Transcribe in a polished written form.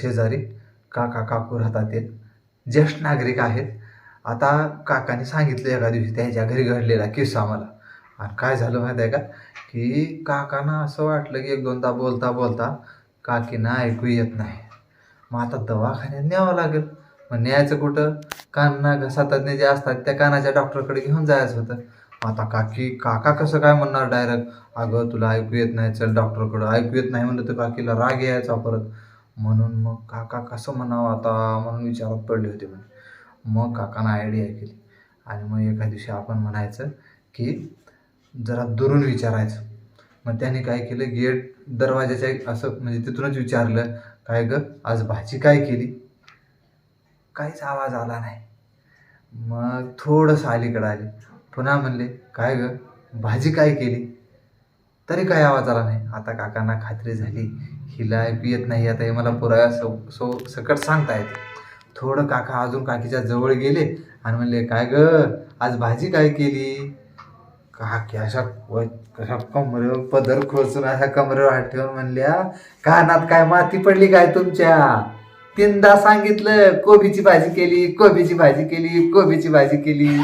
शेजारी काका काकू राहतात ते ज्येष्ठ नागरिक आहेत. आता काकाने सांगितलं एका दिवशी त्यांच्या घरी घडलेला किस्सा मला. आणि काय झालं माहीत आहे का, की काकांना असं वाटलं की एक दोनदा बोलता बोलता काकींना ऐकू येत नाही. मग आता दवाखान्यात न्यावं लागेल. मग न्यायचं कुठं? कान घसा तज्ज्ञ जे असतात त्या कानाच्या डॉक्टरकडे घेऊन जायचं होतं. आता काका कसं काय म्हणणार डायरेक्ट, अगं तुला ऐकू येत नाही चल डॉक्टरकडं. ऐकू येत नाही म्हणलं तर काकीला राग यायचा परत. म्हणून मग काका कसं म्हणावं आता म्हणून विचारात पडले होते म्हणे. मग काकानं आयडिया केली आणि मग एका दिवशी आपण म्हणायचं की जरा दुरून विचारायचं. मग त्याने काय केलं, गेट दरवाजाच्या असं म्हणजे तिथूनच विचारलं, काय गं आज भाजी काय केली? काहीच आवाज आला नाही. मग थोडंसं अलीकडं आले, पुन्हा म्हणले काय गं भाजी काय केली? तरी काय आवाज आला नाही. आता काकांना खात्री झाली हिला ऐकू येत नाही, आता हे मला पुराव्या सकट सांगता येते. थोडं काका अजून काकीच्या जवळ गेले आणि म्हणले काय गं आज भाजी काय केली? काकी अशा कशा कमरेवर पदर खोचून अशा कमरेवर हात ठेवून म्हणल्या, कानात काय माती पडली काय तुमच्या? 3दा सांगितलं कोबीची भाजी केली, कोबीची भाजी केली, कोबीची भाजी केली.